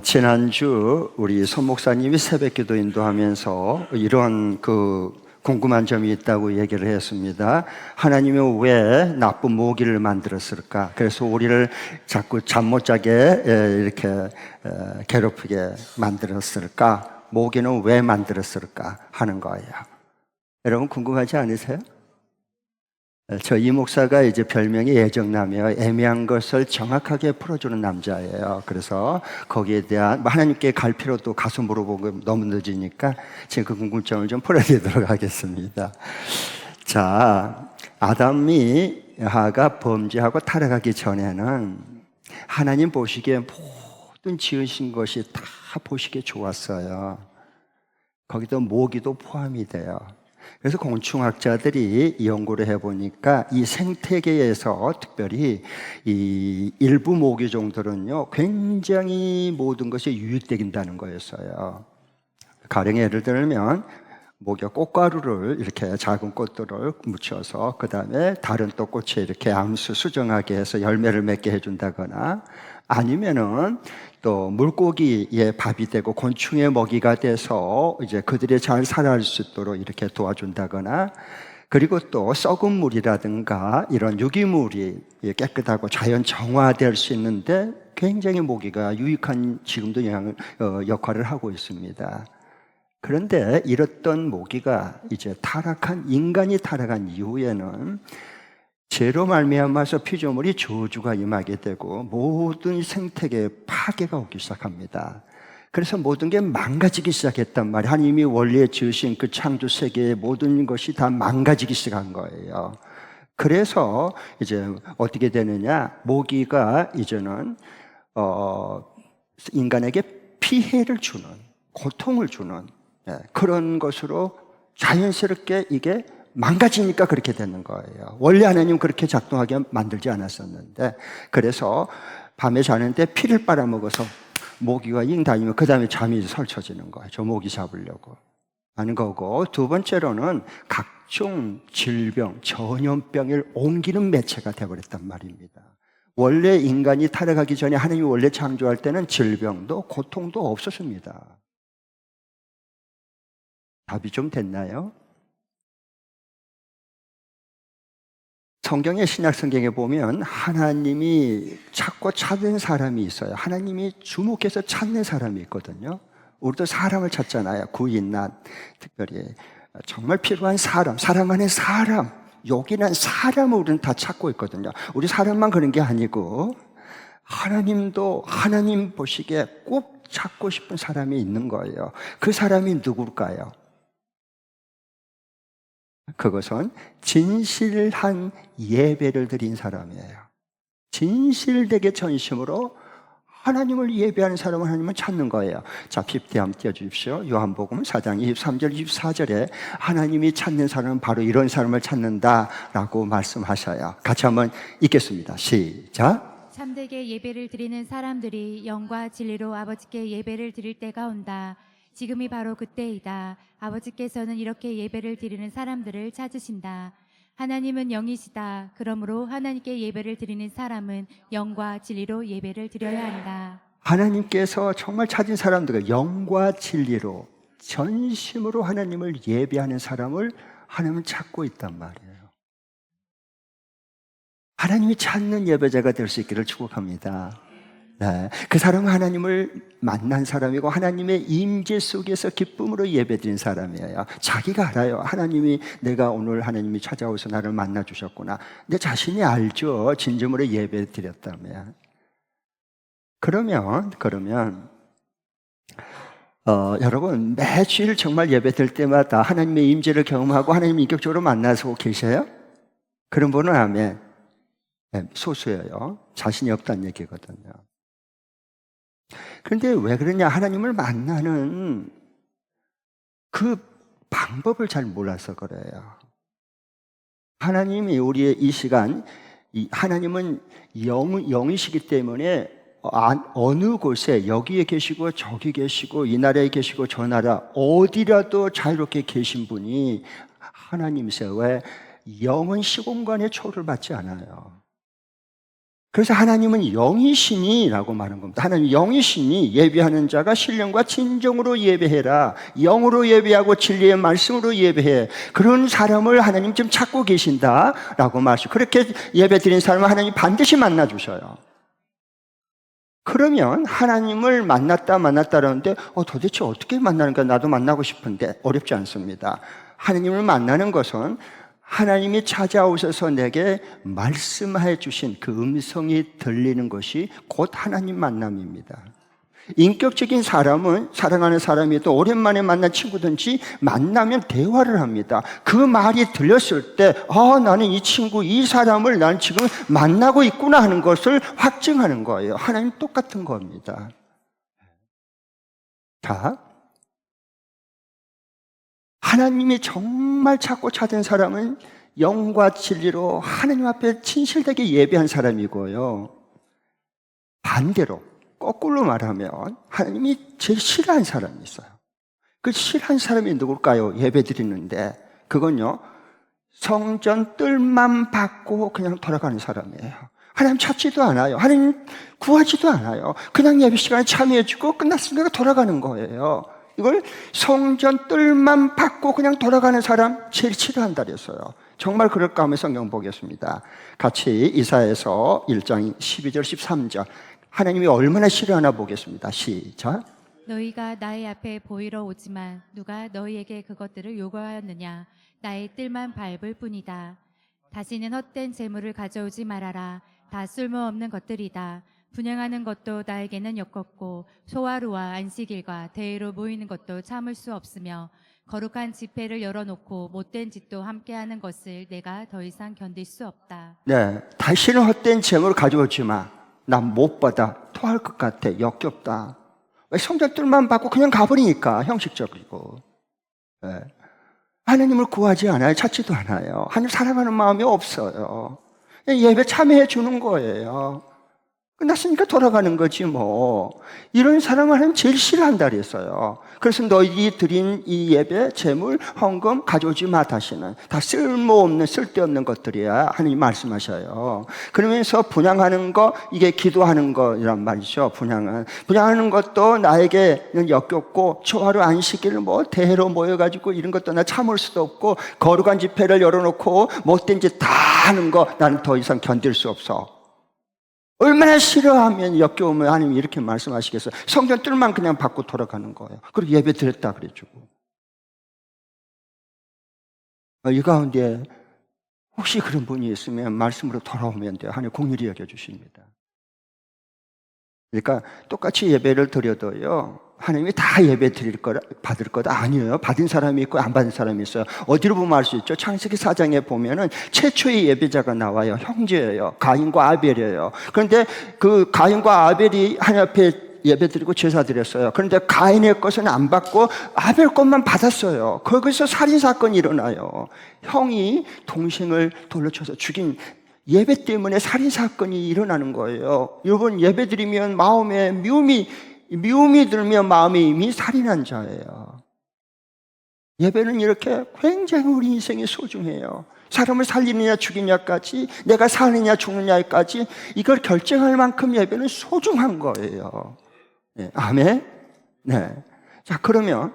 지난주 우리 손 목사님이 새벽기도 인도하면서 이런 궁금한 점이 있다고 얘기를 했습니다. 하나님은 왜 나쁜 모기를 만들었을까? 그래서 우리를 자꾸 잠 못 자게 이렇게 괴롭히게 만들었을까? 모기는 왜 만들었을까? 하는 거예요. 여러분 궁금하지 않으세요? 저이 목사가 이제 별명이 애정남이에요. 애매한 것을 정확하게 풀어주는 남자예요. 그래서 거기에 대한 하나님께 갈 필요도 가서 물어보고 너무 늦으니까 지금 그 궁금증을 좀 풀어드리도록 하겠습니다. 자, 아담이 하가 범죄하고 타락하기 전에는 하나님 보시기에 모든 지으신 것이 다 보시기에 좋았어요. 거기도 모기도 포함이 돼요. 그래서 곤충학자들이 연구를 해보니까 이 생태계에서 특별히 이 일부 모기종들은요 굉장히 모든 것이 유익되긴다는 거였어요. 가령 예를 들면 모기가 꽃가루를 이렇게 작은 꽃들을 묻혀서 그 다음에 다른 또 꽃에 이렇게 암수 수정하게 해서 열매를 맺게 해준다거나, 아니면은 또 물고기의 밥이 되고 곤충의 먹이가 돼서 이제 그들이 잘 살아갈 수 있도록 이렇게 도와준다거나, 그리고 또 썩은 물이라든가 이런 유기물이 깨끗하고 자연 정화될 수 있는데 굉장히 모기가 유익한 지금도 역할을 하고 있습니다. 그런데 이랬던 모기가 이제 인간이 타락한 이후에는 죄로 말미암아서 피조물이 저주가 임하게 되고 모든 생태계에 파괴가 오기 시작합니다. 그래서 모든 게 망가지기 시작했단 말이에요. 하나님이 원래 지으신 그 창조 세계의 모든 것이 다 망가지기 시작한 거예요. 그래서 이제 어떻게 되느냐, 모기가 이제는 인간에게 피해를 주는, 고통을 주는 그런 것으로 자연스럽게 이게 망가지니까 그렇게 되는 거예요. 원래 하나님 그렇게 작동하게 만들지 않았었는데, 그래서 밤에 자는데 피를 빨아먹어서 모기가 잉 다니면 그 다음에 잠이 설쳐지는 거예요. 저 모기 잡으려고 하는 거고, 두 번째로는 각종 질병, 전염병을 옮기는 매체가 되어버렸단 말입니다. 원래 인간이 타락하기 전에 하나님이 원래 창조할 때는 질병도 고통도 없었습니다. 답이 좀 됐나요? 성경의 신약 성경에 보면 하나님이 찾고 찾는 사람이 있어요. 하나님이 주목해서 찾는 사람이 있거든요. 우리도 사람을 찾잖아요. 구인난, 특별히 정말 필요한 사람, 사랑하는 사람, 요긴한 사람을 우리는 다 찾고 있거든요. 우리 사람만 그런 게 아니고 하나님도 하나님 보시기에 꼭 찾고 싶은 사람이 있는 거예요. 그 사람이 누굴까요? 그것은 진실한 예배를 드린 사람이에요. 진실되게 전심으로 하나님을 예배하는 사람을 하나님은 찾는 거예요. 자, PPT 한번 띄워주십시오. 요한복음 4장 23절 24절에 하나님이 찾는 사람은 바로 이런 사람을 찾는다라고 말씀하셔요. 같이 한번 읽겠습니다. 시작. 참되게 예배를 드리는 사람들이 영과 진리로 아버지께 예배를 드릴 때가 온다. 지금이 바로 그때이다. 아버지께서는 이렇게 예배를 드리는 사람들을 찾으신다. 하나님은 영이시다. 그러므로 하나님께 예배를 드리는 사람은 영과 진리로 예배를 드려야 한다. 하나님께서 정말 찾은 사람들과 영과 진리로 전심으로 하나님을 예배하는 사람을 하나님은 찾고 있단 말이에요. 하나님이 찾는 예배자가 될 수 있기를 축복합니다. 네, 그 사람은 하나님을 만난 사람이고 하나님의 임재 속에서 기쁨으로 예배드린 사람이에요. 자기가 알아요. 하나님이, 내가 오늘 하나님이 찾아오셔서 나를 만나 주셨구나. 내 자신이 알죠. 진정으로 예배드렸다면. 그러면 여러분 매주일 정말 예배드릴 때마다 하나님의 임재를 경험하고 하나님 인격적으로 만나서 계세요? 그런 분은 아멘. 네, 소수예요. 자신이 없다는 얘기거든요. 그런데 왜 그러냐? 하나님을 만나는 그 방법을 잘 몰라서 그래요. 하나님이 우리의 이 시간, 하나님은 영이시기 때문에 어느 곳에 여기에 계시고 저기 계시고 이 나라에 계시고 저 나라 어디라도 자유롭게 계신 분이 하나님이세요. 왜? 영은 시공간의 초를 받지 않아요. 그래서 하나님은 영이시니라고 말한 겁니다. 하나님 영이시니 예배하는 자가 신령과 진정으로 예배해라. 영으로 예배하고 진리의 말씀으로 예배해. 그런 사람을 하나님 지금 찾고 계신다라고 말씀. 그렇게 예배 드린 사람을 하나님 반드시 만나 주셔요. 그러면 하나님을 만났다라는데 도대체 어떻게 만나는가? 나도 만나고 싶은데 어렵지 않습니다. 하나님을 만나는 것은 하나님이 찾아오셔서 내게 말씀해 주신 그 음성이 들리는 것이 곧 하나님 만남입니다. 인격적인 사람은 사랑하는 사람이도 오랜만에 만난 친구든지 만나면 대화를 합니다. 그 말이 들렸을 때 나는 이 친구, 이 사람을 난 지금 만나고 있구나 하는 것을 확증하는 거예요. 하나님 똑같은 겁니다. 자, 하나님이 정말 찾고 찾은 사람은 영과 진리로 하나님 앞에 진실되게 예배한 사람이고요. 반대로 거꾸로 말하면 하나님이 제일 싫어하는 사람이 있어요. 그 싫어하는 사람이 누굴까요? 예배 드리는데 그건요, 성전 뜰만 받고 그냥 돌아가는 사람이에요. 하나님 찾지도 않아요. 하나님 구하지도 않아요. 그냥 예배 시간에 참여해주고 끝났으니까 돌아가는 거예요. 이걸 성전 뜰만 받고 그냥 돌아가는 사람 제일 싫어한다 그랬어요. 정말 그럴까 하면 성경 보겠습니다. 같이 이사야서 1장 12절 13절 하나님이 얼마나 싫어하나 보겠습니다. 시작. 너희가 나의 앞에 보이러 오지만 누가 너희에게 그것들을 요구하였느냐? 나의 뜰만 밟을 뿐이다. 다시는 헛된 재물을 가져오지 말아라. 다 쓸모없는 것들이다. 분양하는 것도 나에게는 역겹고 소화루와 안식일과 대회로 모이는 것도 참을 수 없으며 거룩한 집회를 열어놓고 못된 짓도 함께하는 것을 내가 더 이상 견딜 수 없다. 네, 다시는 헛된 재물을 가져오지 마. 난 못 받아. 토할 것 같아. 역겹다. 왜 성전 뜰만 받고 그냥 가버리니까 형식적이고. 네. 하나님을 구하지 않아요. 찾지도 않아요. 하나님 사랑하는 마음이 없어요. 예배 참여해 주는 거예요. 끝났으니까 돌아가는 거지 뭐. 이런 사람을 하나님 제일 싫어한다 그랬어요. 그래서 너희들이 드린 이 예배, 재물, 헌금 가져오지 마. 다시는 다 쓸모없는 쓸데없는 것들이야 하나님 말씀하셔요. 그러면서 분양하는 거, 이게 기도하는 거란 말이죠. 분양하는 것도 나에게는 역겹고 초하루 안식일 뭐 대회로 모여가지고 이런 것도 나 참을 수도 없고 거룩한 집회를 열어놓고 못된 짓 다 하는 거 나는 더 이상 견딜 수 없어. 얼마나 싫어하면 역겨우면 하나님이 이렇게 말씀하시겠어요. 성전 뜰만 그냥 받고 돌아가는 거예요. 그리고 예배 드렸다 그래주고. 이 가운데 혹시 그런 분이 있으면 말씀으로 돌아오면 돼요. 하나님 공일이 여겨주십니다. 그러니까 똑같이 예배를 드려도요, 하나님이 다 예배 드릴 거라, 받을 거다? 아니에요. 받은 사람이 있고 안 받은 사람이 있어요. 어디로 보면 알 수 있죠? 창세기 4장에 보면은 최초의 예배자가 나와요. 형제예요. 가인과 아벨이에요. 그런데 그 가인과 아벨이 하나님 앞에 예배 드리고 제사 드렸어요. 그런데 가인의 것은 안 받고 아벨 것만 받았어요. 거기서 살인사건이 일어나요. 형이 동생을 돌로 쳐서 죽인 예배 때문에 살인사건이 일어나는 거예요. 여러분, 예배 드리면 마음에 미움이 들면 마음이 이미 살인한 자예요. 예배는 이렇게 굉장히 우리 인생이 소중해요. 사람을 살리느냐 죽이냐까지, 내가 사느냐 죽느냐까지 이걸 결정할 만큼 예배는 소중한 거예요. 네, 아멘. 네. 자, 그러면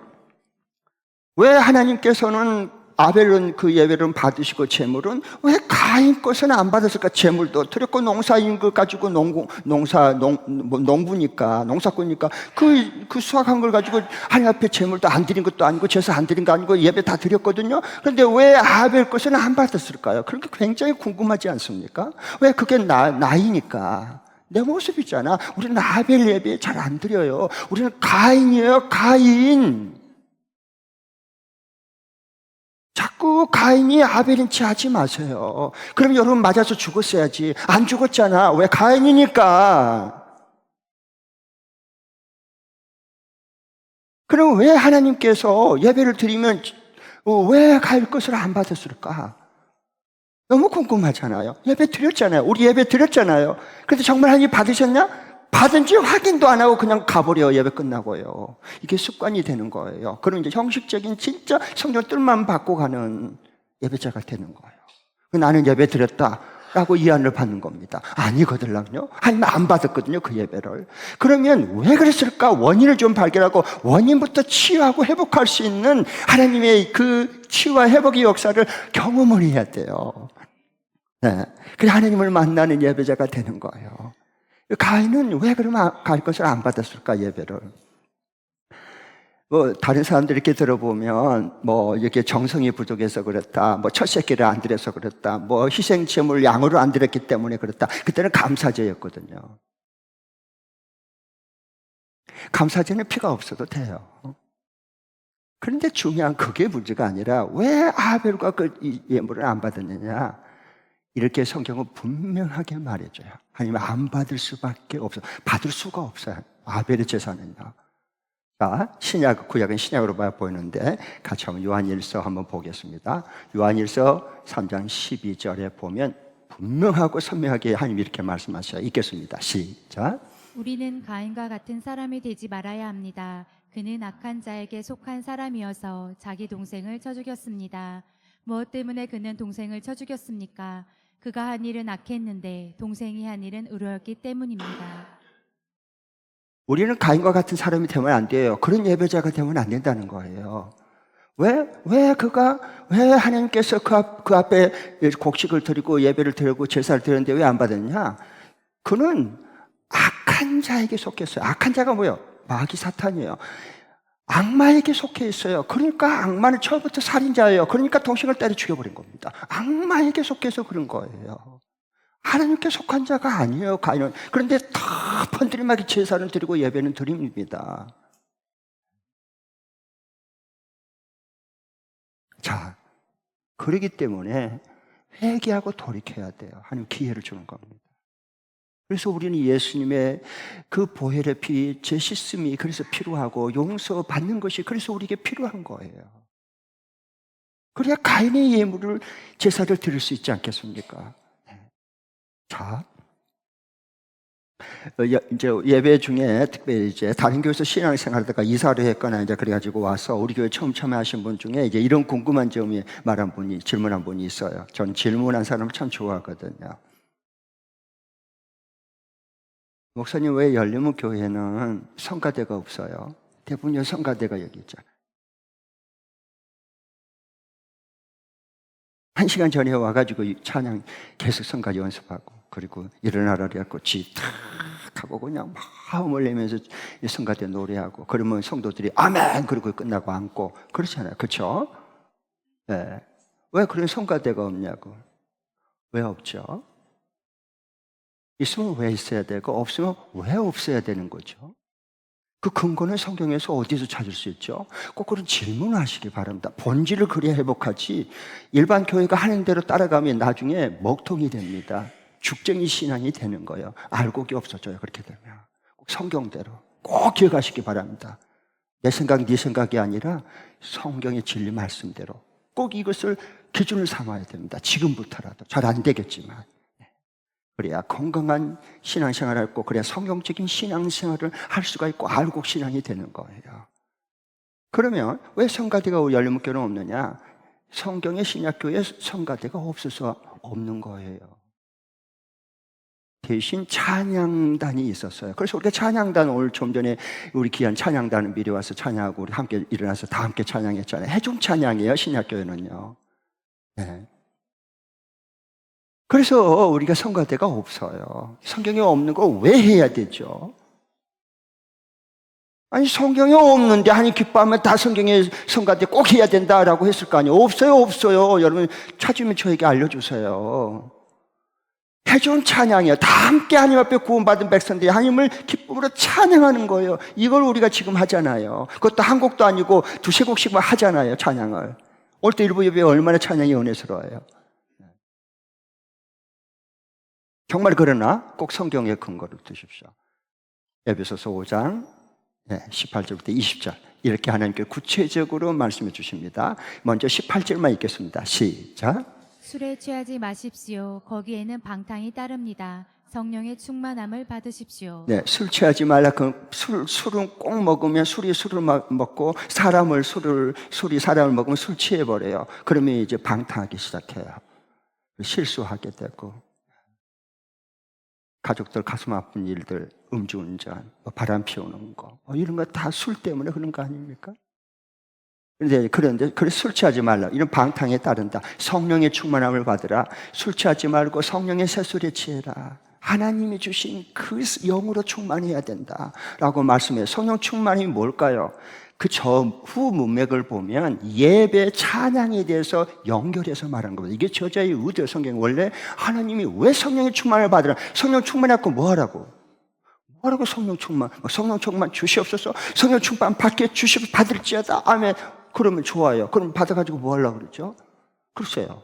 왜 하나님께서는 아벨은 그 예배를 받으시고 재물은 왜 가인 것은 안 받았을까? 재물도 드렸고 농사인 것 가지고 농부니까 농사꾼이니까 그 수확한 걸 가지고 하나님 앞에 재물도 안 드린 것도 아니고 제사 안 드린 거 아니고 예배 다 드렸거든요. 그런데 왜 아벨 것은 안 받았을까요? 그렇게 굉장히 궁금하지 않습니까? 왜 그게 나이니까. 내 모습이잖아. 우리는 아벨 예배 잘 안 드려요. 우리는 가인이에요. 가인. 자꾸 가인이 아벨인치 하지 마세요. 그럼 여러분 맞아서 죽었어야지. 안 죽었잖아. 왜? 가인이니까. 그럼 왜 하나님께서 예배를 드리면 왜 가인 것을 안 받았을까? 너무 궁금하잖아요. 예배 드렸잖아요. 우리 예배 드렸잖아요. 그런데 정말 하나님 받으셨냐? 받은지 확인도 안 하고 그냥 가버려요. 예배 끝나고요. 이게 습관이 되는 거예요. 그럼 이제 형식적인 진짜 성전 뜰만 받고 가는 예배자가 되는 거예요. 나는 예배 드렸다. 라고 이안을 받는 겁니다. 아니거든요. 하나님 안 받았거든요, 그 예배를. 그러면 왜 그랬을까? 원인을 좀 발견하고 원인부터 치유하고 회복할 수 있는 하나님의 그 치유와 회복의 역사를 경험을 해야 돼요. 네. 그래 하나님을 만나는 예배자가 되는 거예요. 가인은 왜 그러면 가인 것을 안 받았을까, 예배를? 뭐 다른 사람들 이렇게 들어보면 뭐 이렇게 정성이 부족해서 그렇다, 뭐 첫 새끼를 안 드려서 그렇다, 뭐 희생 제물 양으로 안 드렸기 때문에 그렇다. 그때는 감사제였거든요. 감사제는 피가 없어도 돼요. 그런데 중요한 그게 문제가 아니라 왜 아벨과 그 예물을 안 받았느냐, 이렇게 성경은 분명하게 말해줘요. 아니면 안 받을 수밖에 없어요. 받을 수가 없어요, 아벨의 제사는요. 자, 신약, 구약은 신약으로 보이는데 같이 한번 요한일서 한번 보겠습니다. 요한일서 3장 12절에 보면 분명하고 선명하게 하나님이 이렇게 말씀하셔요. 읽겠습니다. 시작. 우리는 가인과 같은 사람이 되지 말아야 합니다. 그는 악한 자에게 속한 사람이어서 자기 동생을 쳐 죽였습니다. 무엇 때문에 그는 동생을 쳐 죽였습니까? 그가 한 일은 악했는데 동생이 한 일은 의로웠기 때문입니다. 우리는 가인과 같은 사람이 되면 안 돼요. 그런 예배자가 되면 안 된다는 거예요. 왜 하나님께서 그 앞에 곡식을 드리고 예배를 드리고 제사를 드렸는데 왜 안 받았냐? 그는 악한 자에게 속했어요. 악한 자가 뭐예요? 마귀 사탄이에요. 악마에게 속해 있어요. 그러니까 악마는 처음부터 살인자예요. 그러니까 동생을 때려 죽여버린 겁니다. 악마에게 속해서 그런 거예요. 하나님께 속한 자가 아니에요, 가인은. 그런데 다 번드림하게 제사를 드리고 예배는 드립니다. 자, 그러기 때문에 회개하고 돌이켜야 돼요. 하나님 기회를 주는 겁니다. 그래서 우리는 예수님의 그 보혈의 피, 죄 씻음이 그래서 필요하고 용서받는 것이 그래서 우리에게 필요한 거예요. 그래야 가인의 예물을 제사를 드릴 수 있지 않겠습니까? 자, 이제 예배 중에 특별히 이제 다른 교회에서 신앙생활하다가 이사를 했거나 이제 그래가지고 와서 우리 교회 처음 참여하신 분 중에 이제 이런 궁금한 점이 질문한 분이 있어요. 저는 질문한 사람을 참 좋아하거든요. 목사님, 왜 열리문 교회는 성가대가 없어요? 대부분 성가대가 여기 있잖아요. 1시간 전에 와가지고 찬양 계속 성가 연습하고, 그리고 일어나라 그래갖고 탁 하고 그냥 마음을 내면서 성가대 노래하고, 그러면 성도들이 아멘 그러고 끝나고 앉고 그렇잖아요. 그렇죠? 네. 왜 그런 성가대가 없냐고. 왜 없죠? 있으면 왜 있어야 되고 없으면 왜 없어야 되는 거죠? 그 근거는 성경에서 어디서 찾을 수 있죠? 꼭 그런 질문을 하시기 바랍니다. 본질을 그래야 회복하지, 일반 교회가 하는 대로 따라가면 나중에 먹통이 됩니다. 죽쟁이 신앙이 되는 거예요. 알곡이 없어져요, 그렇게 되면. 꼭 성경대로 꼭 기억하시기 바랍니다. 내 생각, 네 생각이 아니라 성경의 진리 말씀대로 꼭 이것을 기준을 삼아야 됩니다. 지금부터라도. 잘 안 되겠지만. 그래야 건강한 신앙생활을 하고, 그래야 성경적인 신앙생활을 할 수가 있고 알곡 신앙이 되는 거예요. 그러면 왜 성가대가 열리문교회는 없느냐? 성경의 신약교회에 성가대가 없어서 없는 거예요. 대신 찬양단이 있었어요. 그래서 우리가 찬양단, 오늘 좀 전에 우리 귀한 찬양단은 미리 와서 찬양하고 우리 함께 일어나서 다 함께 찬양했잖아요. 해중 찬양이에요, 신약교회는요. 네. 그래서 우리가 성가대가 없어요. 성경에 없는 거 왜 해야 되죠? 아니, 성경에 없는데 하나님 기뻐하면 다 성경에 성가대 꼭 해야 된다라고 했을 거 아니에요. 없어요. 여러분 찾으면 저에게 알려주세요. 해준 찬양이에요. 다 함께 하나님 앞에 구원받은 백성들이 하나님을 기쁨으로 찬양하는 거예요. 이걸 우리가 지금 하잖아요. 그것도 한 곡도 아니고 두세 곡씩만 하잖아요, 찬양을. 올 때 일부 예배에 얼마나 찬양이 은혜스러워요. 정말 그러나 꼭 성경의 근거를 두십시오. 에베소서 5장 18절부터 20절 이렇게 하나님께 구체적으로 말씀해 주십니다. 먼저 18절만 읽겠습니다. 시작. 술에 취하지 마십시오. 거기에는 방탕이 따릅니다. 성령의 충만함을 받으십시오. 네, 술 취하지 말라. 술은 꼭 먹으면 술을 먹고 술이 사람을 먹으면 술 취해버려요. 그러면 이제 방탕하기 시작해요. 실수하게 되고 가족들 가슴 아픈 일들, 음주운전, 바람 피우는 거, 이런 거 다 술 때문에 그런 거 아닙니까? 그런데 술 취하지 말라. 이런 방탕에 따른다. 성령의 충만함을 받으라. 술 취하지 말고 성령의 새술에 취해라. 하나님이 주신 그 영으로 충만해야 된다라고 말씀해요. 성령 충만이 뭘까요? 그 전후 문맥을 보면 예배 찬양에 대해서 연결해서 말한 겁니다. 이게 저자의 의도 성경. 원래 하나님이 왜 성령의 충만을 받으라? 성령 충만해갖고 뭐 하라고? 뭐라고 성령 충만? 성령 충만 주시옵소서. 성령 충만 받게 받을지어다. 아멘. 그러면 좋아요. 그럼 받아가지고 뭐 하려고 그러죠? 글쎄요.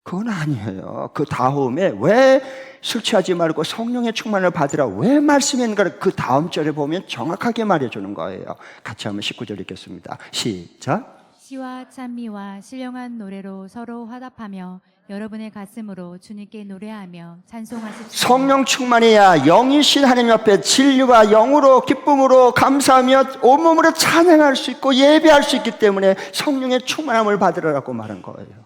그건 아니에요. 그 다음에 왜 술 취하지 말고 성령의 충만을 받으라 왜 말씀했는가 그 다음 절에 보면 정확하게 말해주는 거예요. 같이 한번 19절 읽겠습니다. 시작. 시와 찬미와 신령한 노래로 서로 화답하며 여러분의 가슴으로 주님께 노래하며 찬송하십시오. 성령 충만해야 영이신 하나님 앞에 진리와 영으로 기쁨으로 감사하며 온몸으로 찬양할 수 있고 예배할 수 있기 때문에 성령의 충만함을 받으라고 말한 거예요.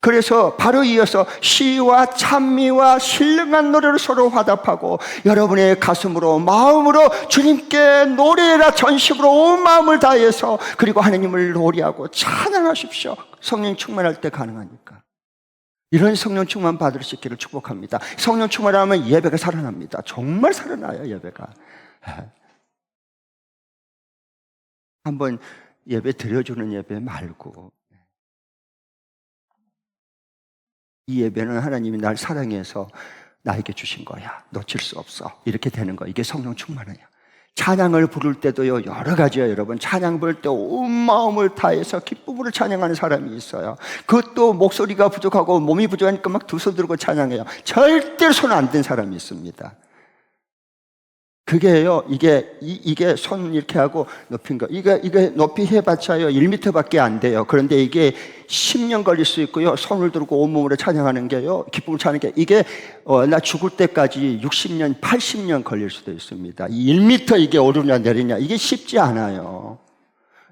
그래서 바로 이어서 시와 찬미와 신령한 노래로 서로 화답하고 여러분의 가슴으로 마음으로 주님께 노래라 전심으로 온 마음을 다해서 그리고 하나님을 노래하고 찬양하십시오. 성령 충만할 때 가능하니까. 이런 성령 충만 받을 수 있기를 축복합니다. 성령 충만하면 예배가 살아납니다. 정말 살아나요, 예배가. 한번 예배 드려주는 예배 말고 이 예배는 하나님이 날 사랑해서 나에게 주신 거야. 놓칠 수 없어. 이렇게 되는 거. 이게 성령 충만이에요. 찬양을 부를 때도요, 여러 가지예요, 여러분. 찬양 부를 때 온 마음을 다해서 기쁨으로 찬양하는 사람이 있어요. 그것도 목소리가 부족하고 몸이 부족하니까 막 두 손 들고 찬양해요. 절대 손 안 든 사람이 있습니다. 그게요, 이게 손 이렇게 하고 높인 거. 이게 높이 해봤자요, 1m밖에 안 돼요. 그런데 이게 10년 걸릴 수 있고요, 손을 들고 온몸으로 찬양하는 게요, 기쁨을 찬양하는 게, 이게, 나 죽을 때까지 60년, 80년 걸릴 수도 있습니다. 이 1m 이게 오르냐 내리냐, 이게 쉽지 않아요.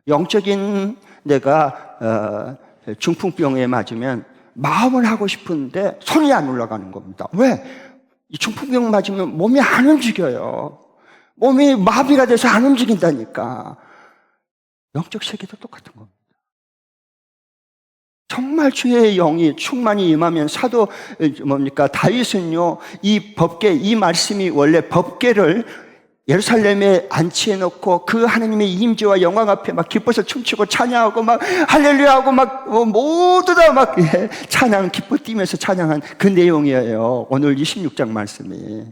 영적인 내가, 중풍병에 맞으면 마음을 하고 싶은데 손이 안 올라가는 겁니다. 왜? 이 중풍병 맞으면 몸이 안 움직여요. 몸이 마비가 돼서 안 움직인다니까. 영적 세계도 똑같은 겁니다. 정말 주의 영이 충만히 임하면 사도 다윗은요, 이 법궤, 이 말씀이 원래 법궤를 예루살렘에 안치해 놓고 그 하나님의 임재와 영광 앞에 막 기뻐서 춤추고 찬양하고 막 할렐루야하고 막 모두 다 막 찬양 기뻐 뛰면서 찬양한 그 내용이에요. 오늘 26장 말씀이.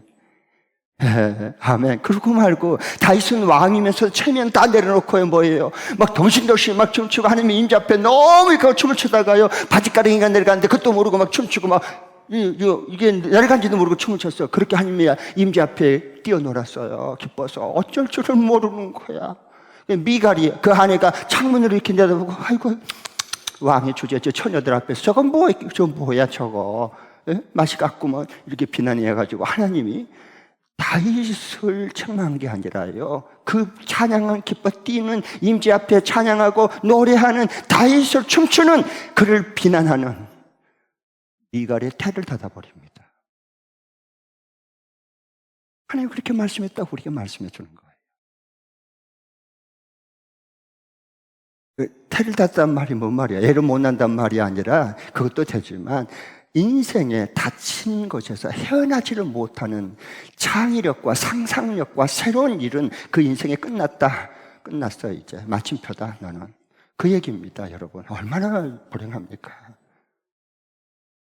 아멘. 그러고 말고 다윗은 왕이면서 체면 다 내려놓고요, 뭐예요? 막 덩실덩실 막 춤추고 하나님의 임재 앞에 너무 그 춤을 추다가요, 바지가랑이가 내려가는데 그것도 모르고 막 춤추고 막 이게 내려간지도 모르고 춤을 췄어요. 그렇게 하나님의 임재 앞에 뛰어놀았어요. 기뻐서 어쩔 줄을 모르는 거야. 미갈이 그 아내가 창문으로 이렇게 내다보고 아이고 왕의 주제 저 처녀들 앞에서 저건 뭐야 저거 맛이 같구먼 이렇게 비난해가지고 하나님이 다윗을 책망한 게 아니라요, 그 찬양은 기뻐 뛰는 임재 앞에 찬양하고 노래하는 다윗을 춤추는 그를 비난하는 미갈의 태를 닫아버립니다. 하나님 그렇게 말씀했다고 우리가 말씀해 주는 거예요. 태를 닫았단 말이 뭔 말이야? 애를 못 낳는단 말이 아니라 그것도 되지만 인생에 닫힌 곳에서 헤어나지를 못하는 창의력과 상상력과 새로운 일은 그 인생에 끝났어 이제 마침표다 너는. 그 얘기입니다. 여러분 얼마나 불행합니까?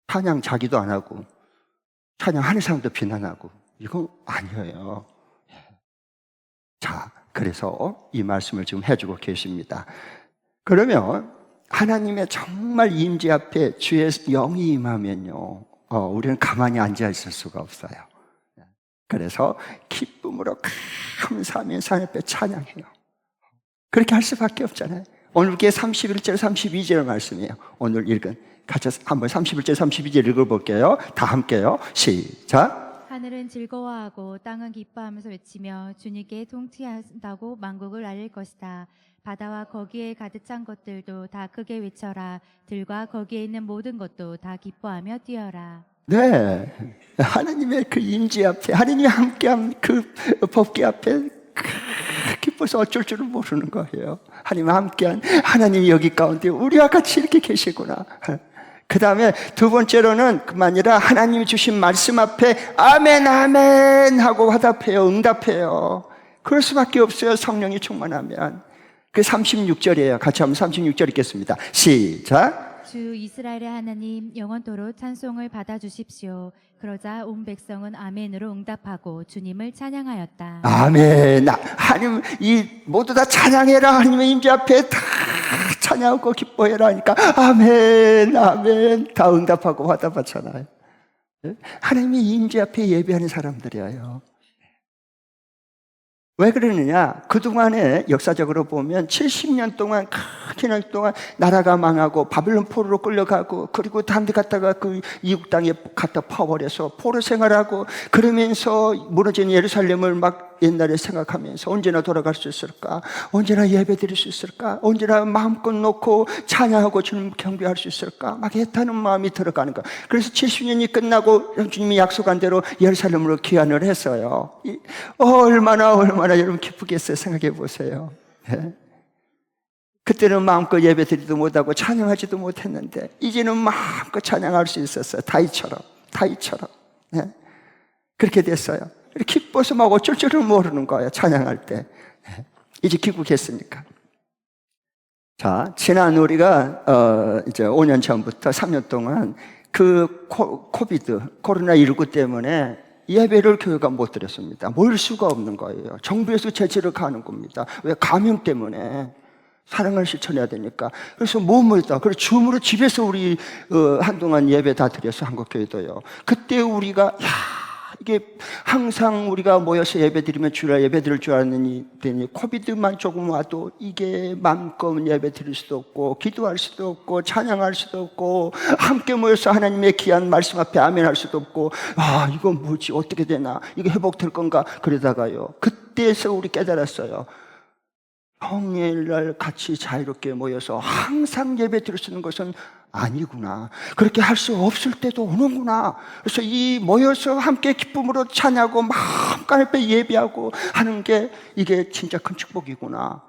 찬양 자기도 안 하고 찬양하는 사람도 비난하고 이거 아니에요. 자, 그래서 이 말씀을 지금 해주고 계십니다. 그러면 하나님의 정말 임재 앞에 주의 영이 임하면요, 우리는 가만히 앉아 있을 수가 없어요. 그래서 기쁨으로 감사하면서 하나님 앞에 찬양해요. 그렇게 할 수밖에 없잖아요. 오늘 게 31절 32절 말씀이에요. 오늘 읽은 같이 한번 31절 32절 읽어볼게요. 다 함께요. 시작. 하늘은 즐거워하고 땅은 기뻐하면서 외치며 주님께 통치한다고 만국을 알릴 것이다. 바다와 거기에 가득 찬 것들도 다 크게 외쳐라. 들과 거기에 있는 모든 것도 다 기뻐하며 뛰어라. 네. 하나님의 그 임재 앞에, 하나님이 함께한 그 법궤 앞에 기뻐서 어쩔 줄을 모르는 거예요. 하나님과 함께한 하나님이 여기 가운데 우리와 같이 이렇게 계시구나. 그 다음에 두 번째로는 그만 아니라 하나님이 주신 말씀 앞에 아멘 아멘 하고 화답해요. 응답해요. 그럴 수밖에 없어요. 성령이 충만하면. 그 36절이에요. 같이 한번 36절 읽겠습니다. 시작. 주 이스라엘의 하나님 영원토록 찬송을 받아주십시오. 그러자 온 백성은 아멘으로 응답하고 주님을 찬양하였다. 아멘. 하나님 모두 다 찬양해라. 하나님의 임재 앞에 다 찬양하고 기뻐해라 하니까 아멘 아멘 다 응답하고 화답하잖아요. 하나님의 임재 앞에 예배하는 사람들이에요. 왜 그러느냐? 그동안에 역사적으로 보면 70년 동안 크게 동안 나라가 망하고 바빌론 포로로 끌려가고 그리고 다른 데 갔다가 그 이국 땅에 갖다 파버려서 포로 생활하고 그러면서 무너진 예루살렘을 막 옛날에 생각하면서 언제나 돌아갈 수 있을까? 언제나 예배 드릴 수 있을까? 언제나 마음껏 놓고 찬양하고 주님 경배할 수 있을까? 막 애타는 마음이 들어가는 거. 그래서 70년이 끝나고 주님이 약속한 대로 예루살렘으로 귀환을 했어요. 얼마나 여러분 기쁘겠어요. 생각해 보세요. 네? 그때는 마음껏 예배 드리지도 못하고 찬양하지도 못했는데 이제는 마음껏 찬양할 수 있었어요. 다윗처럼 네? 그렇게 됐어요. 기뻐서 막 어쩔 줄을 모르는 거예요. 찬양할 때. 네? 이제 귀국했으니까. 자, 지난 우리가 이제 5년 전부터 3년 동안 그 코로나19 때문에 예배를 교회가 못 드렸습니다. 모일 수가 없는 거예요. 정부에서 제재를 가는 겁니다. 왜? 감염 때문에 사랑을 실천해야 되니까. 그래서 못 모였다. 그래서 줌으로 집에서 우리 한동안 예배 다 드려서 한국교회도요. 그때 우리가 이게 항상 우리가 모여서 예배 드리면 주일 예배 드릴 줄 알았더니 코비드만 조금 와도 이게 마음껏 예배 드릴 수도 없고 기도할 수도 없고 찬양할 수도 없고 함께 모여서 하나님의 귀한 말씀 앞에 아멘 할 수도 없고 이건 뭐지 어떻게 되나 이게 회복될 건가 그러다가요 그때에서 우리 깨달았어요. 평일날 같이 자유롭게 모여서 항상 예배 드릴 수 있는 것은 아니구나. 그렇게 할 수 없을 때도 오는구나. 그래서 이 모여서 함께 기쁨으로 찬양하고 마음껏 예배하고 하는 게 이게 진짜 큰 축복이구나.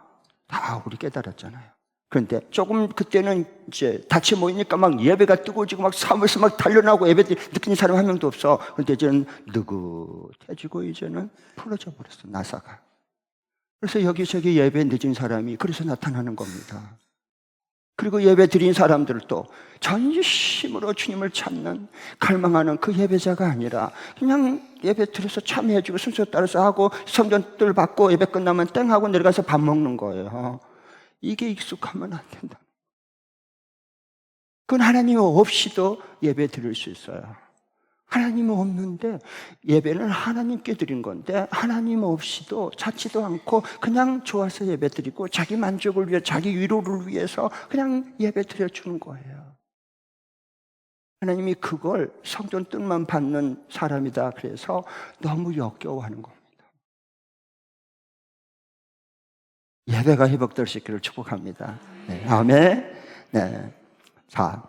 다 우리 깨달았잖아요. 그런데 조금 그때는 이제 같이 모이니까 막 예배가 뜨거워지고 막 사무에서 막 달려나고 예배 느끼는 사람 한 명도 없어. 그런데 이제는 느긋해지고 이제는 풀어져 버렸어. 나사가. 그래서 여기저기 예배 늦은 사람이 그래서 나타나는 겁니다. 그리고 예배 드린 사람들도 전심으로 주님을 찾는 갈망하는 그 예배자가 아니라 그냥 예배 드려서 참여해주고 순서 따라서 하고 성전들 받고 예배 끝나면 땡 하고 내려가서 밥 먹는 거예요. 이게 익숙하면 안 된다. 그건 하나님 없이도 예배 드릴 수 있어요. 하나님 없는데 예배는 하나님께 드린 건데 하나님 없이도 찾지도 않고 그냥 좋아서 예배 드리고 자기 만족을 위해 자기 위로를 위해서 그냥 예배 드려주는 거예요. 하나님이 그걸 성전 뜻만 받는 사람이다 그래서 너무 역겨워하는 겁니다. 예배가 회복될 수 있기를 축복합니다. 네, 아멘. 네. 자,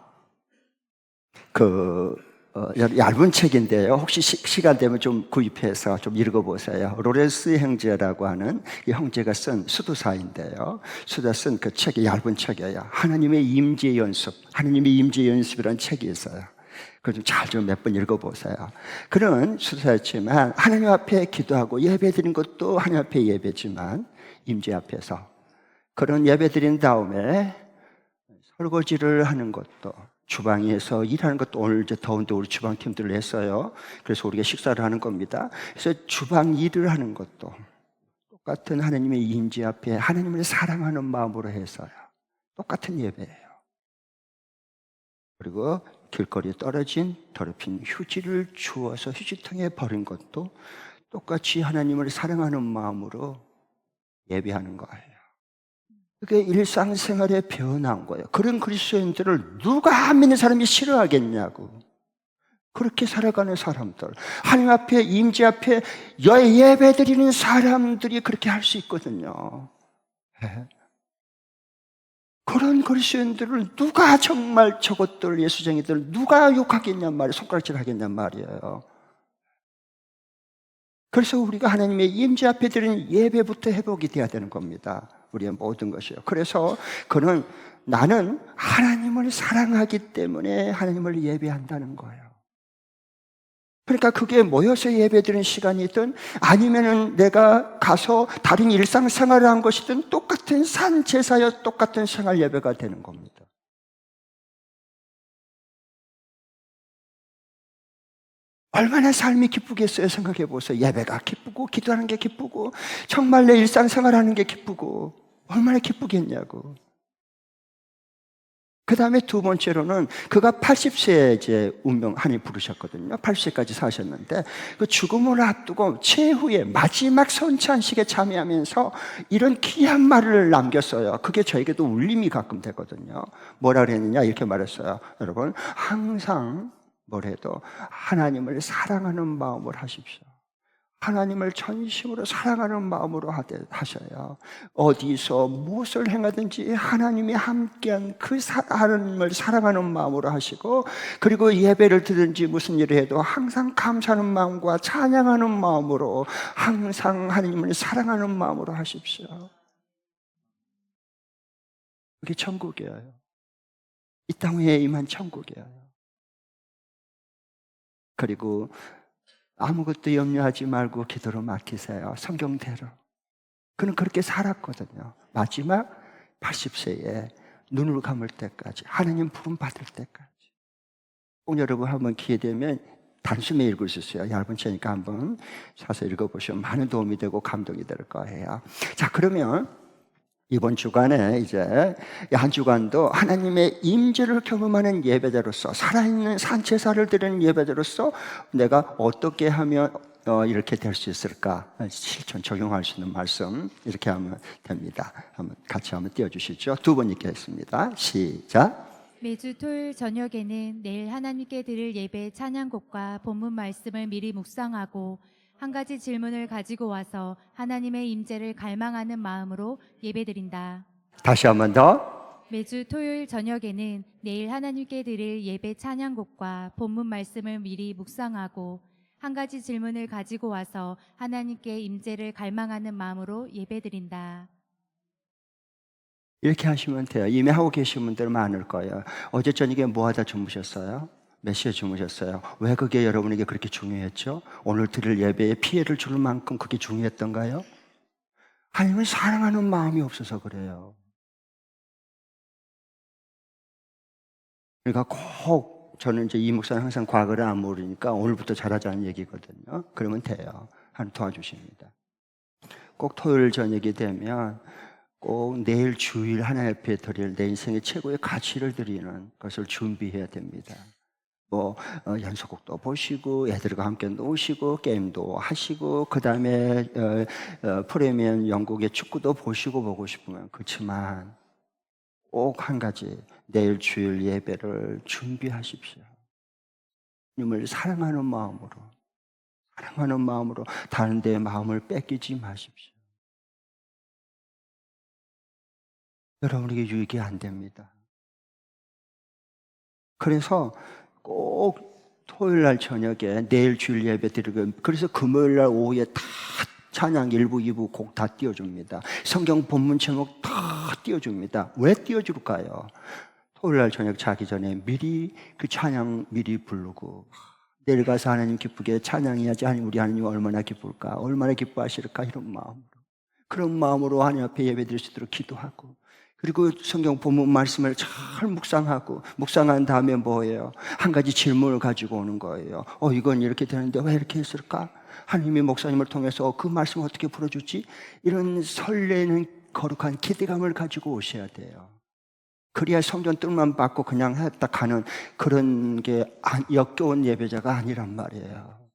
얇은 책인데요. 혹시 시간 되면 좀 구입해서 좀 읽어보세요. 로렌스 형제라고 하는 이 형제가 쓴 수도사인데요. 수도사 쓴 그 책이 얇은 책이에요. 하나님의 임재 연습, 하나님의 임재 연습이라는 책이 있어요. 그걸 좀 잘 좀 몇 번 읽어보세요. 그런 수도사였지만 하나님 앞에 기도하고 예배 드린 것도 하나님 앞에 예배지만 임재 앞에서 그런 예배 드린 다음에 설거지를 하는 것도 주방에서 일하는 것도 오늘 이제 더운데 우리 주방팀들을 했어요. 그래서 우리가 식사를 하는 겁니다. 그래서 주방 일을 하는 것도 똑같은 하나님의 임재 앞에 하나님을 사랑하는 마음으로 해서요. 똑같은 예배예요. 그리고 길거리에 떨어진 더럽힌 휴지를 주워서 휴지통에 버린 것도 똑같이 하나님을 사랑하는 마음으로 예배하는 거예요. 그게 일상생활에 변한 거예요. 그런 그리스도인들을 누가 안 믿는 사람이 싫어하겠냐고. 그렇게 살아가는 사람들, 하나님 앞에 임재 앞에 예배 드리는 사람들이 그렇게 할 수 있거든요. 그런 그리스도인들을 누가 정말 저것들 예수쟁이들 누가 욕하겠냔 말이에요. 손가락질 하겠냔 말이에요. 그래서 우리가 하나님의 임재 앞에 드리는 예배부터 회복이 돼야 되는 겁니다. 우리의 모든 것이요. 그래서 그는 나는 하나님을 사랑하기 때문에 하나님을 예배한다는 거예요. 그러니까 그게 모여서 예배드리는 시간이든 아니면은 내가 가서 다른 일상생활을 한 것이든 똑같은 산제사여 똑같은 생활 예배가 되는 겁니다. 얼마나 삶이 기쁘겠어요. 생각해 보세요. 예배가 기쁘고 기도하는 게 기쁘고 정말 내 일상생활하는 게 기쁘고 얼마나 기쁘겠냐고. 그 다음에 두 번째로는 그가 80세에 이제 운명 하나님 부르셨거든요. 80세까지 사셨는데 그 죽음을 앞두고 최후의 마지막 선찬식에 참여하면서 이런 귀한 말을 남겼어요. 그게 저에게도 울림이 가끔 되거든요. 뭐라 그랬느냐 이렇게 말했어요. 여러분 항상 뭐래도 하나님을 사랑하는 마음을 하십시오. 하나님을 전심으로 사랑하는 마음으로 하셔요. 어디서 무엇을 행하든지 하나님이 함께한 그 하나님을 사랑하는 마음으로 하시고, 그리고 예배를 드든지 무슨 일을 해도 항상 감사하는 마음과 찬양하는 마음으로 항상 하나님을 사랑하는 마음으로 하십시오. 그게 천국이에요. 이 땅 위에 임한 천국이에요. 그리고 아무것도 염려하지 말고 기도로 맡기세요. 성경대로. 그는 그렇게 살았거든요. 마지막 80세에 눈을 감을 때까지, 하나님 부름 받을 때까지. 꼭 여러분 한번 기회 되면 단숨에 읽을 수 있어요. 얇은 책이니까 한번 사서 읽어보시면 많은 도움이 되고 감동이 될 거예요. 자, 그러면 이번 주간에 이제 한 주간도 하나님의 임재를 경험하는 예배자로서, 살아있는 산제사를 드리는 예배자로서 내가 어떻게 하면 이렇게 될 수 있을까? 실천 적용할 수 있는 말씀 이렇게 하면 됩니다. 한번 같이 한번 띄워주시죠. 두 번 읽겠습니다. 시작. 매주 토요일 저녁에는 내일 하나님께 드릴 예배 찬양곡과 본문 말씀을 미리 묵상하고 한 가지 질문을 가지고 와서 하나님의 임재를 갈망하는 마음으로 예배드린다. 다시 한 번 더. 매주 토요일 저녁에는 내일 하나님께 드릴 예배 찬양곡과 본문 말씀을 미리 묵상하고 한 가지 질문을 가지고 와서 하나님께 임재를 갈망하는 마음으로 예배드린다. 이렇게 하시면 돼요. 이미 하고 계신 분들 많을 거예요. 어제 저녁에 뭐 하다 주무셨어요? 몇 시에 주무셨어요? 왜 그게 여러분에게 그렇게 중요했죠? 오늘 드릴 예배에 피해를 줄 만큼 그게 중요했던가요? 하나님을 사랑하는 마음이 없어서 그래요. 그러니까 꼭 저는 이제 이 목사는 항상 과거를 안 모르니까 오늘부터 잘하자는 얘기거든요. 그러면 돼요. 하나님 도와주십니다. 꼭 토요일 저녁이 되면 꼭 내일 주일 하나님 앞에 드릴 내 인생의 최고의 가치를 드리는 것을 준비해야 됩니다. 연속곡도 보시고 애들과 함께 노시고 게임도 하시고 그 다음에 프리미엄 영국의 축구도 보고 싶으면 그렇지만 꼭 한 가지 내일 주일 예배를 준비하십시오. 주님을 사랑하는 마음으로 다른 데의 마음을 뺏기지 마십시오. 여러분에게 유익이 안 됩니다. 그래서 꼭 토요일 날 저녁에 내일 주일 예배 드리고, 그래서 금요일 날 오후에 다 찬양 1부, 2부 곡 다 띄워줍니다. 성경 본문 제목 다 띄워줍니다. 왜 띄워줄까요? 토요일 날 저녁 자기 전에 미리 그 찬양 미리 부르고, 내일 가서 하나님 기쁘게 찬양해야지, 우리 하나님 얼마나 기쁠까, 얼마나 기뻐하실까, 이런 마음으로, 그런 마음으로 하나님 앞에 예배 드릴 수 있도록 기도하고, 그리고 성경 본문 말씀을 잘 묵상한 다음에 뭐예요? 한 가지 질문을 가지고 오는 거예요. 이건 이렇게 되는데 왜 이렇게 했을까? 하나님이 목사님을 통해서 그 말씀을 어떻게 풀어주지? 이런 설레는 거룩한 기대감을 가지고 오셔야 돼요. 그래야 성전 뜻만 받고 그냥 했다 가는 그런 게 역겨운 예배자가 아니란 말이에요.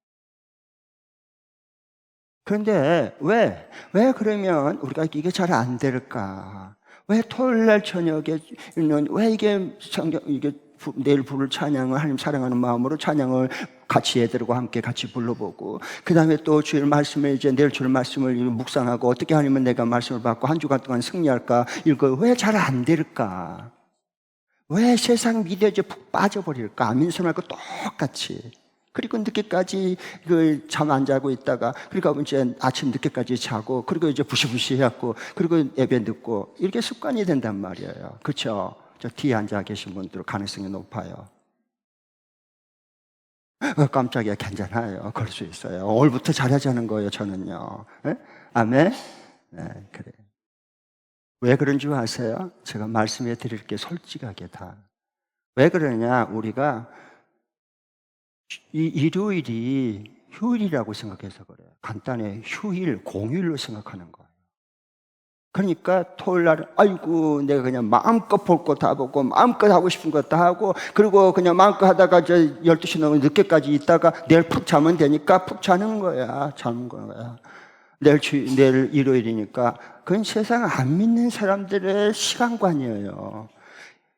그런데 왜 그러면 우리가 이게 잘 안 될까? 왜 토요일 날 저녁에는 왜 이게 내일 부를 찬양을 하나님 사랑하는 마음으로 찬양을 같이 애들과 함께 같이 불러보고, 그 다음에 또 주일 말씀을 이제 내일 주일 말씀을 묵상하고 어떻게 하면 내가 말씀을 받고 한 주간 동안 승리할까, 이거 왜 잘 안 될까? 왜 세상 미래에 푹 빠져버릴까? 아민선하고 똑같이. 그리고 늦게까지 잠 안 자고 있다가, 그리고 이제 아침 늦게까지 자고, 그리고 이제 부시부시 해갖고, 그리고 예배 듣고, 이렇게 습관이 된단 말이에요. 그렇죠? 저 뒤에 앉아 계신 분들 가능성이 높아요. 깜짝이야, 괜찮아요. 그럴 수 있어요. 오늘부터 잘하자는 거예요, 저는요. 네? 아멘? 네, 그래요. 왜 그런 줄 아세요? 제가 말씀해 드릴게, 솔직하게 다. 왜 그러냐, 우리가 이 일요일이 휴일이라고 생각해서 그래요. 간단해. 휴일, 공휴일로 생각하는 거예요. 그러니까 토요일 날, 아이고, 내가 그냥 마음껏 볼 거 다 보고, 마음껏 하고 싶은 거 다 하고, 그리고 그냥 마음껏 하다가 12시 넘으면 늦게까지 있다가 내일 푹 자면 되니까 푹 자는 거야. 자는 거야. 내일 일요일이니까. 그건 세상 안 믿는 사람들의 시간관이에요.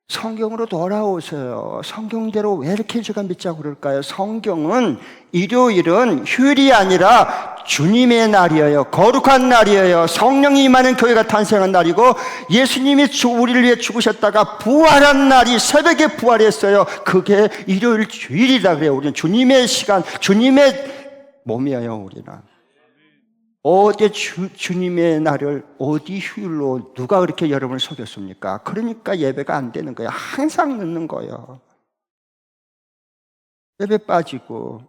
성경으로 돌아오세요. 성경대로 왜 이렇게 제가 믿자고 그럴까요? 성경은 일요일은 휴일이 아니라 주님의 날이에요. 거룩한 날이에요. 성령이 임하는 교회가 탄생한 날이고, 예수님이 우리를 위해 죽으셨다가 부활한 날이 새벽에 부활했어요. 그게 일요일 주일이라 그래요. 우리는 주님의 시간, 주님의 몸이에요. 우리는 어디 주님의 날을 어디 휴일로 누가 그렇게 여러분을 속였습니까? 그러니까 예배가 안 되는 거예요. 항상 늦는 거예요. 예배 빠지고,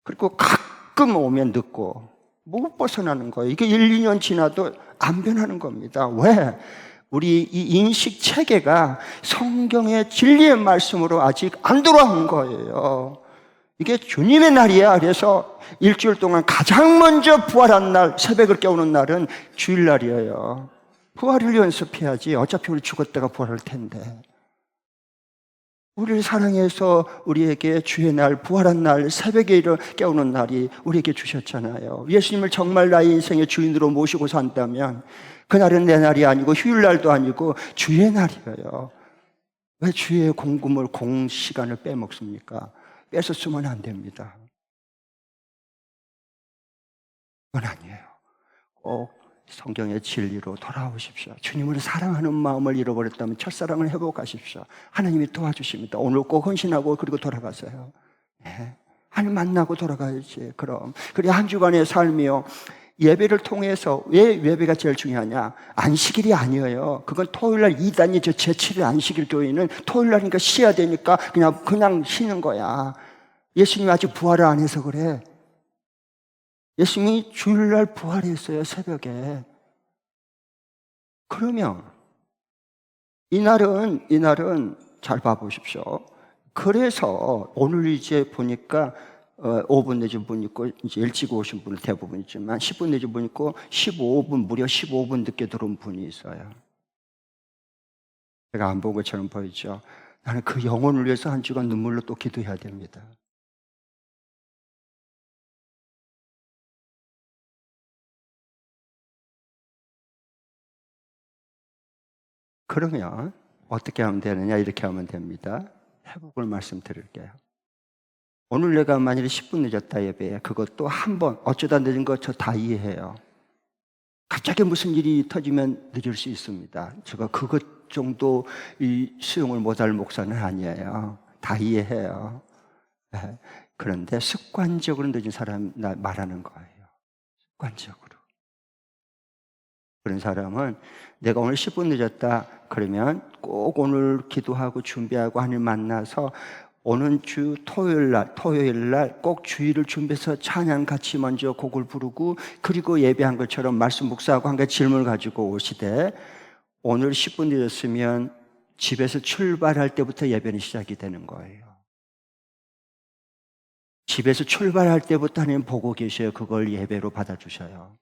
그리고 가끔 오면 늦고, 못 벗어나는 거예요. 이게 1, 2년 지나도 안 변하는 겁니다. 왜? 우리 이 인식 체계가 성경의 진리의 말씀으로 아직 안 들어온 거예요. 이게 주님의 날이야. 그래서 일주일 동안 가장 먼저 부활한 날, 새벽을 깨우는 날은 주일날이에요. 부활을 연습해야지. 어차피 우리 죽었다가 부활할 텐데. 우리를 사랑해서 우리에게 주의 날, 부활한 날, 새벽에 깨우는 날이 우리에게 주셨잖아요. 예수님을 정말 나의 인생의 주인으로 모시고 산다면 그날은 내 날이 아니고 휴일날도 아니고 주의 날이에요. 왜 주의 공금을, 공시간을 빼먹습니까? 뺏었으면 안 됩니다. 그건 아니에요. 꼭 성경의 진리로 돌아오십시오. 주님을 사랑하는 마음을 잃어버렸다면 첫사랑을 회복하십시오. 하나님이 도와주십니다. 오늘 꼭 헌신하고 그리고 돌아가세요. 네. 하나님 만나고 돌아가야지. 그럼 그리고 한 주간의 삶이요, 예배를 통해서. 왜 예배가 제일 중요하냐? 안식일이 아니에요. 그건 토요일날 이단이 제7일 안식일 교회는 토요일날이니까 쉬어야 되니까 그냥 쉬는 거야. 예수님이 아직 부활을 안 해서 그래. 예수님이 주일날 부활했어요, 새벽에. 그러면 이날은 잘 봐보십시오. 그래서 오늘 이제 보니까 5분 내지 분 있고, 이제 일찍 오신 분은 대부분 있지만 10분 내지 분 있고, 15분, 무려 15분 늦게 들어온 분이 있어요. 제가 안 본 것처럼 보이죠? 나는 그 영혼을 위해서 한 주간 눈물로 또 기도해야 됩니다. 그러면 어떻게 하면 되느냐? 이렇게 하면 됩니다. 회복을 말씀드릴게요. 오늘 내가 만일에 10분 늦었다 예배에, 그것도 한 번, 어쩌다 늦은 거 저 다 이해해요. 갑자기 무슨 일이 터지면 늦을 수 있습니다. 제가 그것 정도 수용을 못할 목사는 아니에요. 다 이해해요. 네. 그런데 습관적으로 늦은 사람 말하는 거예요. 습관적으로. 그런 사람은 내가 오늘 10분 늦었다 그러면 꼭 오늘 기도하고 준비하고 하나님 만나서 오는 주 토요일 날 꼭 주일을 준비해서 찬양 같이 먼저 곡을 부르고, 그리고 예배한 것처럼 말씀 묵상하고 한 가지 질문을 가지고 오시되, 오늘 10분 늦었으면 집에서 출발할 때부터 예배는 시작이 되는 거예요. 집에서 출발할 때부터 하나님 보고 계셔요. 그걸 예배로 받아주셔요.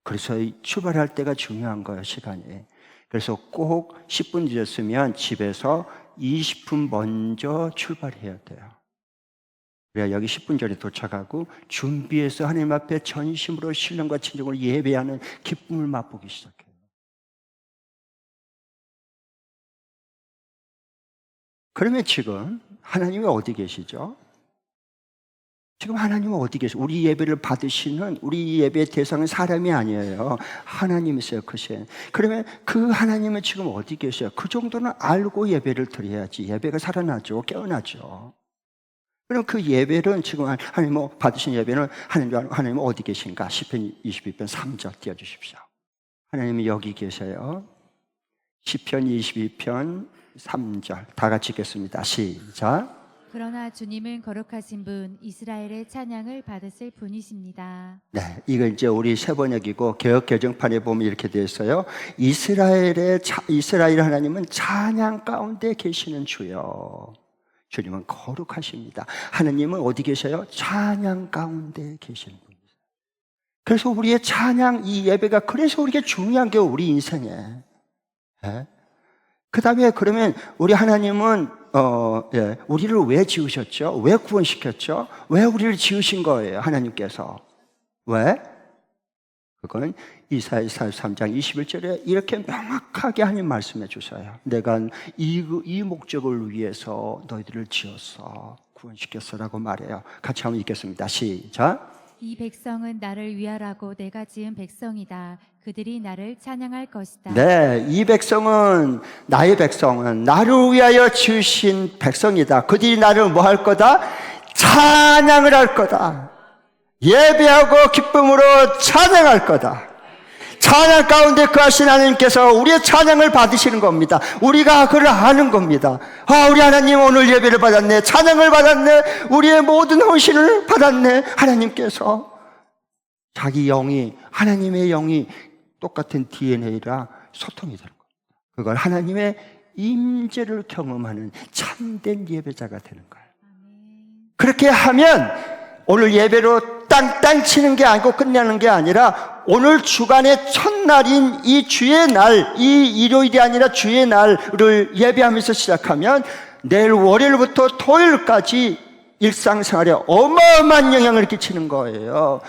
그래서 출발할 때가 중요한 거예요, 시간이. 그래서 꼭 10분 늦었으면 집에서 20분 먼저 출발해야 돼요. 그래야 여기 10분 전에 도착하고 준비해서 하나님 앞에 전심으로 신령과 친정으로 예배하는 기쁨을 맛보기 시작해요. 그러면 지금 하나님이 어디 계시죠? 지금 하나님은 어디 계세요? 우리 예배를 받으시는 우리 예배의 대상은 사람이 아니에요. 하나님이세요. 크신. 그러면 그 하나님은 지금 어디 계셔요? 그 정도는 알고 예배를 드려야지 예배가 살아나죠. 깨어나죠. 그럼 그 예배는 지금 하나님 받으신 예배는 하나님은 어디 계신가? 시편 22편 3절 띄워주십시오. 하나님이 여기 계셔요. 시편 22편 3절 다 같이 읽겠습니다. 시작. 그러나 주님은 거룩하신 분, 이스라엘의 찬양을 받으실 분이십니다. 네, 이거 이제 우리 세번역이고 개역 개정판에 보면 이렇게 되어 있어요. 이스라엘 하나님은 찬양 가운데 계시는 주요. 주님은 거룩하십니다. 하나님은 어디 계셔요? 찬양 가운데 계시는 분이세요. 그래서 우리의 찬양, 이 예배가 그래서 우리에게 중요한 게 우리 인생에. 네? 그 다음에 그러면 우리 하나님은 우리를 왜 지으셨죠? 왜 구원시켰죠? 왜 우리를 지으신 거예요? 하나님께서. 왜? 그건 이사야 43장 21절에 이렇게 명확하게 하나님 말씀해 주셔요. 내가 이 목적을 위해서 너희들을 지었어. 구원시켰어라고 말해요. 같이 한번 읽겠습니다. 시작. 이 백성은 나를 위하라고 내가 지은 백성이다. 그들이 나를 찬양할 것이다. 네, 이 백성은 나의 백성은 나를 위하여 지으신 백성이다. 그들이 나를 뭐 할 거다? 찬양을 할 거다. 예배하고 기쁨으로 찬양할 거다. 찬양 가운데 거하신 하나님께서 우리의 찬양을 받으시는 겁니다. 우리가 그를 아는 겁니다. 우리 하나님 오늘 예배를 받았네. 찬양을 받았네. 우리의 모든 헌신을 받았네. 하나님께서 자기 영이, 하나님의 영이 똑같은 DNA라 소통이 되는 겁니다. 그걸 하나님의 임재를 경험하는 참된 예배자가 되는 거예요. 그렇게 하면 오늘 예배로 땅땅 치는 게 아니고 끝내는 게 아니라 오늘 주간의 첫날인 이 주의 날, 이 일요일이 아니라 주의 날을 예배하면서 시작하면 내일 월요일부터 토요일까지 일상생활에 어마어마한 영향을 끼치는 거예요.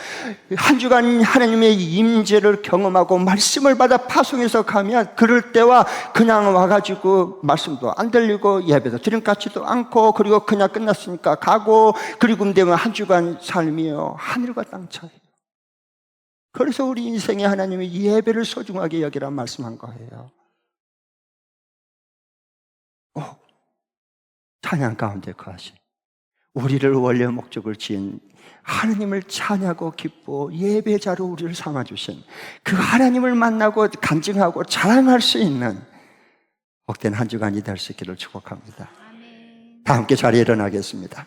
한 주간 하나님의 임재를 경험하고 말씀을 받아 파송해서 가면 그럴 때와 그냥 와가지고 말씀도 안 들리고 예배도 드림 같지도 않고 그리고 그냥 끝났으니까 가고 그리고 되면 한 주간 삶이요 하늘과 땅 차이에요. 그래서 우리 인생에 하나님이 예배를 소중하게 여기란 말씀한 거예요. 찬양 가운데 거하신 우리를 원래 목적을 지은 하나님을 찬양하고 기뻐 예배자로 우리를 삼아주신 그 하나님을 만나고 간증하고 자랑할 수 있는 복된 한 주간이 될 수 있기를 축복합니다. 다 함께 자리에 일어나겠습니다.